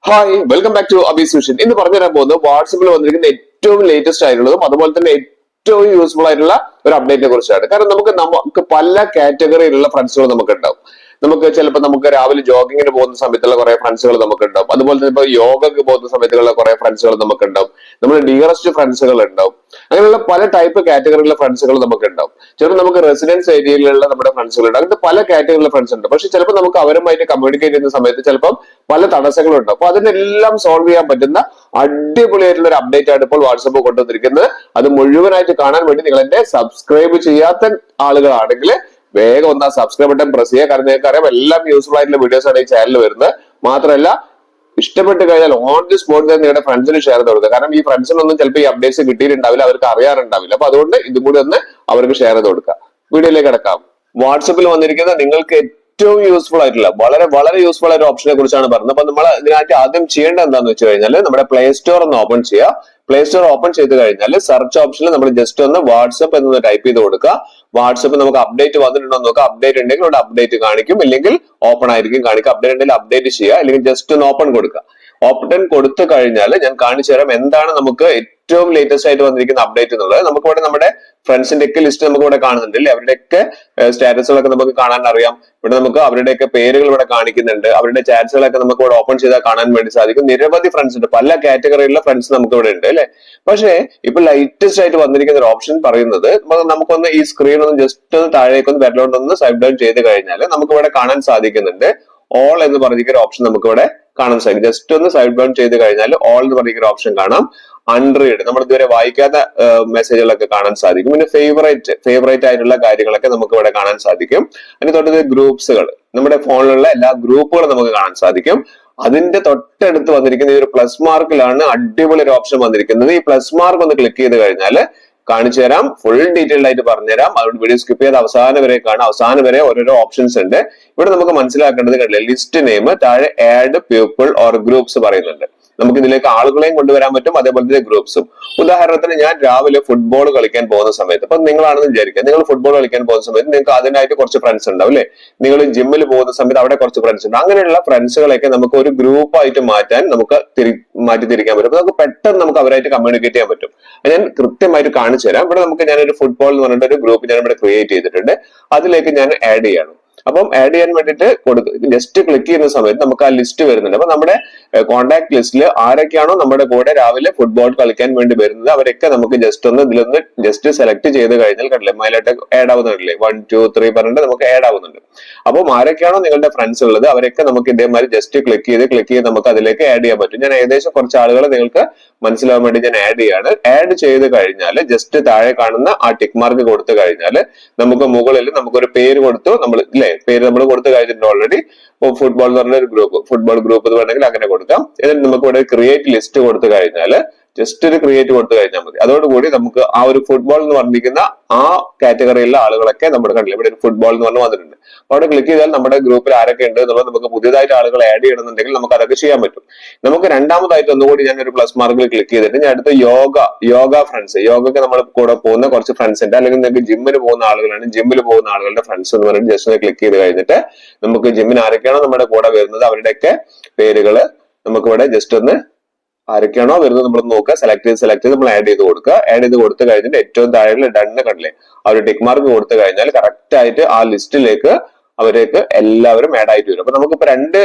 Hi welcome back to അബീസ് vision. ഇന്ന് പറഞ്ഞു തരാൻ പോകുന്നത് വാട്സപ്പിൽ വന്നിരിക്കുന്ന ഏറ്റവും ലേറ്റസ്റ്റ് ആയിട്ടുള്ളതും അതുപോലെ തന്നെ ഏറ്റവും യൂസ്ഫുൾ ആയിട്ടുള്ള ഒരു അപ്ഡേറ്റിനെ കുറിച്ചാണ്. കാരണം നമുക്ക് പല കാറ്റഗറിയിലുള്ള ഫ്രണ്ട്സുകൾ നമുക്ക് ഉണ്ടാവും. നമുക്ക് രാവിലെ ജോഗിങ്ങിന് പോകുന്ന സമയത്തുള്ള കുറെ ഫ്രണ്ട്സുകൾ നമുക്ക് ഉണ്ടാവും. അതുപോലെ തന്നെ ഇപ്പൊ യോഗക്ക് പോകുന്ന സമയത്തുള്ള കുറെ ഫ്രണ്ട്സുകൾ നമുക്ക് ഉണ്ടാവും. നമ്മുടെ ഡിയറസ്റ്റ് ഫ്രണ്ട്സുകൾ ഉണ്ടാവും. അങ്ങനെയുള്ള പല ടൈപ്പ് കാറ്റഗറിയിലുള്ള ഫ്രണ്ട്സുകൾ നമുക്ക് ഉണ്ടാവും. ചിലപ്പോൾ നമുക്ക് റെസിഡൻസ് ഏരിയയിലുള്ള നമ്മുടെ ഫ്രണ്ട്സുകൾ ഉണ്ട്. അങ്ങനത്തെ പല കാറ്റഗറിയിലുള്ള ഫ്രണ്ട്സ് ഉണ്ട്. പക്ഷെ ചിലപ്പോൾ നമുക്ക് അവരുമായിട്ട് കമ്മ്യൂണിക്കേറ്റ് ചെയ്യുന്ന സമയത്ത് ചിലപ്പോൾ പല തടസ്സങ്ങളും ഉണ്ട്. അപ്പൊ അതിനെല്ലാം സോൾവ് ചെയ്യാൻ പറ്റുന്ന അടിപൊളിയായിട്ടുള്ള ഒരു അപ്ഡേറ്റ് ആണ് ഇപ്പോൾ വാട്സപ്പ് കൊണ്ടുവന്നിരിക്കുന്നത്. അത് മുഴുവനായിട്ട് കാണാൻ വേണ്ടി നിങ്ങൾ എന്റെ സബ്സ്ക്രൈബ് ചെയ്യാത്ത ആളുകളാണെങ്കിൽ വേഗം ഒന്ന് സബ്സ്ക്രൈബ് ബട്ടൺ പ്രസ് ചെയ്യുക. കാരണം നിങ്ങൾക്ക് അറിയാം എല്ലാം യൂസ്ഫുൾ ആയിട്ടുള്ള വീഡിയോസ് ആണ് ഈ ചാനലിൽ വരുന്നത്. മാത്രമല്ല ഇഷ്ടപ്പെട്ട് കഴിഞ്ഞാൽ ഓൺ ദി സ്പോട്ട് തന്നെ നിങ്ങളുടെ ഫ്രണ്ട്സിന് ഷെയർ ചെയ്ത് കൊടുക്കുക. കാരണം ഈ ഫ്രണ്ട്സിനൊന്നും ചിലപ്പോൾ ഈ അപ്ഡേറ്റ്സ് കിട്ടിയിട്ടുണ്ടാവില്ല, അവർക്ക് അറിയാറുണ്ടാവില്ല. അപ്പൊ അതുകൊണ്ട് ഇതും കൂടി ഒന്ന് അവർക്ക് ഷെയർ ചെയ്ത് കൊടുക്കുക. വീഡിയോയിലേക്ക് കിടക്കാം. വാട്സപ്പിൽ വന്നിരിക്കുന്ന നിങ്ങൾക്ക് ഏറ്റവും യൂസ്ഫുൾ ആയിട്ടുള്ള വളരെ വളരെ യൂസ്ഫുൾ ആയ ഒരു ഓപ്ഷനെ കുറിച്ചാണ് പറയുന്നത്. അപ്പൊ നമ്മൾ ഇതിനായിട്ട് ആദ്യം ചെയ്യേണ്ടത് എന്താണെന്ന് വെച്ച് കഴിഞ്ഞാൽ നമ്മുടെ പ്ലേ സ്റ്റോർ ഒന്ന് ഓപ്പൺ ചെയ്യുക. പ്ലേ സ്റ്റോർ ഓപ്പൺ ചെയ്ത് കഴിഞ്ഞാൽ സെർച്ച് ഓപ്ഷനിൽ നമ്മൾ ജസ്റ്റ് ഒന്ന് വാട്സപ്പ് എന്ന് ടൈപ്പ് ചെയ്ത് കൊടുക്കുക. വാട്സപ്പ് നമുക്ക് അപ്ഡേറ്റ് വന്നിട്ടുണ്ടോ നോക്കുക. അപ്ഡേറ്റ് ഉണ്ടെങ്കിൽ ഇവിടെ അപ്ഡേറ്റ് കാണിക്കും, ഇല്ലെങ്കിൽ ഓപ്പൺ ആയിരിക്കും കാണിക്കുക. അപ്ഡേറ്റ് ഉണ്ടെങ്കിൽ അപ്ഡേറ്റ് ചെയ്യുക, അല്ലെങ്കിൽ ജസ്റ്റ് ഒന്ന് ഓപ്പൺ കൊടുക്കുക. ഓപ്പൺ കൊടുത്തു കഴിഞ്ഞാൽ ഞാൻ കാണിച്ചു തരാം എന്താണ് നമുക്ക് ഏറ്റവും ലേറ്റസ്റ്റ് ആയിട്ട് വന്നിരിക്കുന്ന അപ്ഡേറ്റ് എന്നുള്ളത്. നമുക്ക് ഇവിടെ നമ്മുടെ ഫ്രണ്ട്സിന്റെ ഒക്കെ ലിസ്റ്റ് നമുക്ക് ഇവിടെ കാണുന്നുണ്ട് അല്ലെ. അവരുടെയൊക്കെ സ്റ്റാറ്റസുകളൊക്കെ നമുക്ക് കാണാൻ അറിയാം. ഇവിടെ നമുക്ക് അവരുടെയൊക്കെ പേരുകൾ ഇവിടെ കാണിക്കുന്നുണ്ട്. അവരുടെ ചാറ്റ്സുകളൊക്കെ നമുക്ക് ഇവിടെ ഓപ്പൺ ചെയ്താൽ കാണാൻ വേണ്ടി സാധിക്കും. നിരവധി ഫ്രണ്ട്സ് ഉണ്ട്, പല കാറ്റഗറിയിലുള്ള ഫ്രണ്ട്സ് നമുക്ക് ഇവിടെ ഉണ്ട് അല്ലെ. പക്ഷേ ഇപ്പൊ ലേറ്റസ്റ്റ് ആയിട്ട് വന്നിരിക്കുന്ന ഒരു ഓപ്ഷൻ പറയുന്നത് നമുക്കൊന്ന് ഈ സ്ക്രീൻ ഒന്ന് ജസ്റ്റ് ഒന്ന് താഴേക്കൊന്ന് വിരലോണ്ടൊന്ന് സ്വൈപ്പ് ഡൗൺ ചെയ്ത് കഴിഞ്ഞാൽ നമുക്ക് ഇവിടെ കാണാൻ സാധിക്കുന്നുണ്ട് ഓൾ എന്ന് പറഞ്ഞിരിക്കുന്ന ഒരു ഓപ്ഷൻ നമുക്ക് ഇവിടെ കാണാൻ സാധിക്കും. ജസ്റ്റ് ഒന്ന് സ്വൈപ്പ് ഡൗൺ ചെയ്ത് കഴിഞ്ഞാൽ ഓൾ എന്ന് പറഞ്ഞിരിക്കുന്ന ഓപ്ഷൻ കാണാം. അൺറീഡ് നമ്മൾ ഇതുവരെ വായിക്കാത്ത മെസ്സേജുകളൊക്കെ കാണാൻ സാധിക്കും. പിന്നെ ഫേവറേറ്റ് ആയിട്ടുള്ള കാര്യങ്ങളൊക്കെ നമുക്ക് ഇവിടെ കാണാൻ സാധിക്കും. അതിന് തൊട്ടത് ഗ്രൂപ്പ്സുകൾ, നമ്മുടെ ഫോണിലുള്ള എല്ലാ ഗ്രൂപ്പുകളും നമുക്ക് കാണാൻ സാധിക്കും. അതിന്റെ തൊട്ടടുത്ത് വന്നിരിക്കുന്ന ഈ ഒരു പ്ലസ് മാർക്കിലാണ് അടിപൊളി ഒരു ഓപ്ഷൻ വന്നിരിക്കുന്നത്. ഈ പ്ലസ് മാർക്ക് ഒന്ന് ക്ലിക്ക് ചെയ്ത് കഴിഞ്ഞാൽ കാണിച്ചു തരാം, ഫുൾ ഡീറ്റെയിൽഡ് ആയിട്ട് പറഞ്ഞുതരാം. അതുകൊണ്ട് വീഡിയോ സ്കിപ്പ് ചെയ്ത് അവസാനം വരെ കാണാം. അവസാനം വരെ ഓരോരോ ഓപ്ഷൻസ് ഉണ്ട്. ഇവിടെ നമുക്ക് മനസ്സിലാക്കേണ്ടത് കണ്ടില്ലേ, ലിസ്റ്റ് നെയിം, താഴെ ആഡ് പീപ്പിൾ ഓർ ഗ്രൂപ്പ്സ് പറയുന്നുണ്ട്. നമുക്ക് ഇതിലേക്ക് ആളുകളെയും കൊണ്ടുവരാൻ പറ്റും, അതേപോലെ തന്നെ ഗ്രൂപ്പ്സും. ഉദാഹരണത്തിന് ഞാൻ രാവിലെ ഫുട്ബോൾ കളിക്കാൻ പോകുന്ന സമയത്ത്, അപ്പൊ നിങ്ങളാണെന്ന് വിചാരിക്കുക, നിങ്ങൾ ഫുട്ബോൾ കളിക്കാൻ പോകുന്ന സമയത്ത് നിങ്ങൾക്ക് അതിനായിട്ട് കുറച്ച് ഫ്രണ്ട്സ് ഉണ്ടാവും അല്ലെ. നിങ്ങൾ ജിമ്മിൽ പോകുന്ന സമയത്ത് അവിടെ കുറച്ച് ഫ്രണ്ട്സ് ഉണ്ട്. അങ്ങനെയുള്ള ഫ്രണ്ട്സുകളൊക്കെ നമുക്ക് ഒരു ഗ്രൂപ്പായിട്ട് മാറ്റാൻ നമുക്ക് മാറ്റിത്തിരിക്കാൻ പറ്റും. അപ്പൊ നമുക്ക് പെട്ടെന്ന് നമുക്ക് അവരായിട്ട് കമ്മ്യൂണിക്കേറ്റ് ചെയ്യാൻ പറ്റും. ഞാൻ കൃത്യമായിട്ട് കാണിച്ചു തരാം. ഇവിടെ നമുക്ക് ഞാനൊരു ഫുട്ബോൾ എന്ന് പറഞ്ഞിട്ട് ഒരു ഗ്രൂപ്പ് ഞാൻ ഇവിടെ ക്രിയേറ്റ് ചെയ്തിട്ടുണ്ട്. അതിലേക്ക് ഞാൻ ആഡ് ചെയ്യാണ്. അപ്പം ആഡ് ചെയ്യാൻ വേണ്ടിയിട്ട് ജസ്റ്റ് ക്ലിക്ക് ചെയ്യുന്ന സമയത്ത് നമുക്ക് ആ ലിസ്റ്റ് വരുന്നുണ്ട്. അപ്പൊ നമ്മുടെ കോൺടാക്ട് ലിസ്റ്റിൽ ആരൊക്കെയാണോ നമ്മുടെ കൂടെ രാവിലെ ഫുട്ബോൾ കളിക്കാൻ വേണ്ടി വരുന്നത് അവരൊക്കെ നമുക്ക് ജസ്റ്റ് ഒന്ന് ഇതിലൊന്ന് ജസ്റ്റ് സെലക്ട് ചെയ്ത് കഴിഞ്ഞാൽ കണ്ടില്ലേ മൈലായിട്ട് ആഡ് ആവുന്നുണ്ടല്ലേ, 1 2 3 പറഞ്ഞിട്ട് നമുക്ക് ആഡ് ആവുന്നുണ്ട്. അപ്പം ആരൊക്കെയാണോ നിങ്ങളുടെ ഫ്രണ്ട്സ് ഉള്ളത് അവരൊക്കെ നമുക്ക് ഇതേമാതിരി ജസ്റ്റ് ക്ലിക്ക് ചെയ്ത് നമുക്ക് അതിലേക്ക് ആഡ് ചെയ്യാൻ പറ്റും. ഞാൻ ഏകദേശം കുറച്ച് ആളുകൾ നിങ്ങൾക്ക് മനസ്സിലാവാൻ വേണ്ടി ഞാൻ ആഡ് ചെയ്യാണ്. ആഡ് ചെയ്ത് കഴിഞ്ഞാൽ ജസ്റ്റ് താഴെ കാണുന്ന ആ ടിക്ക് മാർക്ക് കൊടുത്തു കഴിഞ്ഞാൽ നമുക്ക് മുകളിൽ നമുക്കൊരു പേര് കൊടുത്തു, നമ്മൾ ഇല്ലേ പേര് നമ്മൾ കൊടുത്തു കഴിഞ്ഞിട്ടുണ്ട് ഓൾറെഡി. ഫുട്ബോൾ എന്ന് പറഞ്ഞ ഒരു ഫുട്ബോൾ ഗ്രൂപ്പ് എന്ന് വേണമെങ്കിൽ അങ്ങനെ കൊടുക്കാം. എന്നിട്ട് നമുക്ക് ഇവിടെ ക്രിയേറ്റ് ലിസ്റ്റ് കൊടുത്തു കഴിഞ്ഞാൽ ജസ്റ്റ് ഒരു ക്രിയേറ്റ് കൊടുത്തു കഴിഞ്ഞാൽ മതി. അതോടുകൂടി നമുക്ക് ആ ഒരു ഫുട്ബോൾ എന്ന് പറഞ്ഞിരിക്കുന്ന ആ കാറ്റഗറിയിലുള്ള ആളുകളൊക്കെ നമ്മുടെ കണ്ടില്ല ഇവിടെ ഒരു ഫുട്ബോൾ എന്ന് പറഞ്ഞ് വന്നിട്ടുണ്ട്. അവിടെ ക്ലിക്ക് ചെയ്താൽ നമ്മുടെ ഗ്രൂപ്പിൽ ആരൊക്കെ ഉണ്ട് എന്നുള്ളത് നമുക്ക് പുതിയതായിട്ട് ആളുകൾ ആഡ് ചെയ്യണമെന്നുണ്ടെങ്കിൽ നമുക്ക് അതൊക്കെ ചെയ്യാൻ പറ്റും. നമുക്ക് രണ്ടാമതായിട്ട് ഒന്നുകൂടി ഞാൻ ഒരു പ്ലസ് മാർക്കിൽ ക്ലിക്ക് ചെയ്തിട്ട് ഞാൻ അടുത്ത യോഗ ഫ്രണ്ട്സ്, യോഗക്ക് നമ്മൾ കൂടെ പോകുന്ന കുറച്ച് ഫ്രണ്ട്സ് ഉണ്ട്. അല്ലെങ്കിൽ നിങ്ങൾക്ക് ജിമ്മിന് പോകുന്ന ആളുകളാണ്, ജിമ്മിൽ പോകുന്ന ആളുകളുടെ ഫ്രണ്ട്സ് എന്ന് പറഞ്ഞിട്ട് ജസ്റ്റ് ഒന്ന് ക്ലിക്ക് ചെയ്ത് കഴിഞ്ഞിട്ട് നമുക്ക് ജിമ്മിന് ആരൊക്കെയാണോ നമ്മുടെ കൂടെ വരുന്നത് അവരുടെയൊക്കെ പേരുകൾ നമുക്ക് ഇവിടെ ജസ്റ്റ് ഒന്ന് ആരൊക്കെയാണോ വരുന്നത് നമ്മൾ നോക്കുക, സെലക്ട് ചെയ്ത് നമ്മൾ ആഡ് ചെയ്ത് കൊടുക്കുക. ആഡ് ചെയ്ത് കൊടുത്തു കഴിഞ്ഞിട്ട് ഏറ്റവും താഴെ ഡണ്ണ് കണ്ടില്ലേ ആ ഒരു ടിക്ക് മാർക്ക് കൊടുത്തു കഴിഞ്ഞാൽ കറക്റ്റ് ആയിട്ട് ആ ലിസ്റ്റിലേക്ക് അവരേക്ക് എല്ലാവരും ആഡ് ആയിട്ട് വരും. അപ്പൊ നമുക്കിപ്പോ രണ്ട്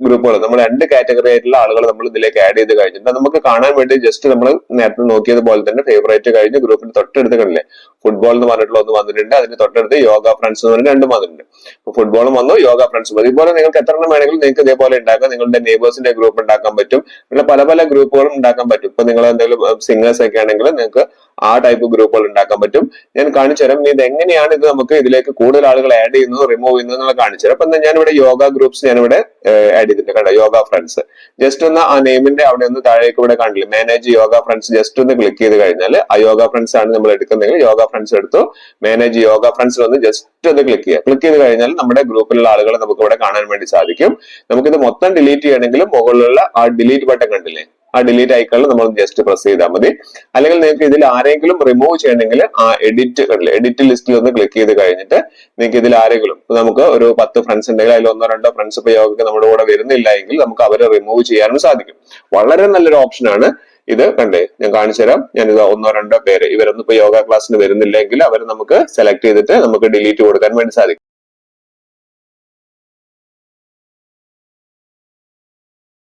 ഗ്രൂപ്പുകൾ, നമ്മൾ രണ്ട് കാറ്റഗറി ആയിട്ടുള്ള ആളുകൾ നമ്മൾ ഇതിലേക്ക് ആഡ് ചെയ്ത് കഴിഞ്ഞിട്ട് നമുക്ക് കാണാൻ വേണ്ടി ജസ്റ്റ് നമ്മൾ നേരത്തെ നോക്കിയതുപോലെ തന്നെ ഫേവറേറ്റ് കഴിഞ്ഞ് ഗ്രൂപ്പിന് തൊട്ടടുത്ത് കണ്ടില്ലേ ഫുട്ബോൾ എന്ന് പറഞ്ഞിട്ടുള്ള ഒന്ന് വന്നിട്ടുണ്ട്. അതിന് തൊട്ടടുത്ത് യോഗ ഫ്രണ്ട്സ് എന്ന് പറഞ്ഞിട്ട് രണ്ടും വന്നിട്ടുണ്ട്. അപ്പൊ ഫുട്ബോളും വന്നു, യോഗ ഫ്രണ്ട്സും വന്നു. ഇതുപോലെ നിങ്ങൾക്ക് എത്ര എണ്ണം വേണമെങ്കിലും നിങ്ങൾക്ക് ഇതേപോലെ ഉണ്ടാക്കാം. നിങ്ങളുടെ നെയ്ബേഴ്സിന്റെ ഗ്രൂപ്പ് ഉണ്ടാക്കാൻ പറ്റും, പിന്നെ പല പല ഗ്രൂപ്പുകളും ഉണ്ടാക്കാൻ പറ്റും. ഇപ്പൊ നിങ്ങൾ എന്തെങ്കിലും സിംഗേഴ്സ് ഒക്കെ ആണെങ്കിൽ നിങ്ങൾക്ക് ആ ടൈപ്പ് ഗ്രൂപ്പുകൾ ഉണ്ടാക്കാൻ പറ്റും. ഞാൻ കാണിച്ചു തരാം ഇത് എങ്ങനെയാണ് ഇത് നമുക്ക് ഇതിലേക്ക് കൂടുതൽ ആളുകൾ ആഡ് ചെയ്യുന്നത് റിമൂവ് ചെയ്യുന്നത് എന്നുള്ള കാണിച്ചു തരാം. അപ്പൊ ഞാനിവിടെ യോഗ ഗ്രൂപ്പ്സ് ഞാനിവിടെ ആഡ് ചെയ്തിട്ടുണ്ട്. കണ്ടോ യോഗ ഫ്രണ്ട്സ്. ജസ്റ്റ് ഒന്ന് ആ നെയിമിന്റെ അവിടെ ഒന്ന് താഴേക്ക് ഇവിടെ കാണില്ല മാനേജ് യോഗ ഫ്രണ്ട്സ് ജസ്റ്റ് ഒന്ന് ക്ലിക്ക് ചെയ്ത് കഴിഞ്ഞാൽ ആ യോഗ ഫ്രണ്ട്സ് ആണ് നമ്മൾ എടുക്കുന്നതെങ്കിൽ യോഗ ഫ്രണ്ട്സ് എടുത്തു. മാനേജ് യോഗ ഫ്രണ്ട്സിൽ ഒന്ന് ജസ്റ്റ് ഒന്ന് ക്ലിക്ക് ചെയ്യുക. ക്ലിക്ക് ചെയ്ത് കഴിഞ്ഞാൽ നമ്മുടെ ഗ്രൂപ്പിലുള്ള ആളുകളെ നമുക്ക് ഇവിടെ കാണാൻ വേണ്ടി സാധിക്കും. നമുക്കിത് മൊത്തം ഡിലീറ്റ് ചെയ്യണമെങ്കിലും മുകളിലുള്ള ആ ഡിലീറ്റ് ബട്ടൺ കണ്ടില്ലേ ആ ഡിലീറ്റ് ഐക്കണിൽ നമ്മൾ ജസ്റ്റ് പ്രസ് ചെയ്താൽ മതി. അല്ലെങ്കിൽ നിങ്ങൾക്ക് ഇതിൽ ആരെങ്കിലും റിമൂവ് ചെയ്യണമെങ്കിൽ ആ എഡിറ്റ് ലിസ്റ്റിൽ ഒന്ന് ക്ലിക്ക് ചെയ്ത് കഴിഞ്ഞിട്ട് നിങ്ങൾക്ക് ഇതിൽ ആരെങ്കിലും നമുക്ക് ഒരു 10 ഫ്രണ്ട്സ് ഉണ്ടെങ്കിൽ അതിൽ 1-2 ഫ്രണ്ട്സ് ഇപ്പൊ യോഗയ്ക്ക് നമ്മുടെ കൂടെ വരുന്നില്ല എങ്കിൽ നമുക്ക് അവരെ റിമൂവ് ചെയ്യാനും സാധിക്കും. വളരെ നല്ലൊരു ഓപ്ഷനാണ് ഇത്. കണ്ടേ, ഞാൻ കാണിച്ചു തരാം. ഞാനിത് 1-2 പേര് ഇവരൊന്നും ഇപ്പൊ യോഗ ക്ലാസ്സിന് വരുന്നില്ലെങ്കിൽ അവർ നമുക്ക് സെലക്ട് ചെയ്തിട്ട് നമുക്ക് ഡിലീറ്റ് കൊടുക്കാൻ വേണ്ടി സാധിക്കും.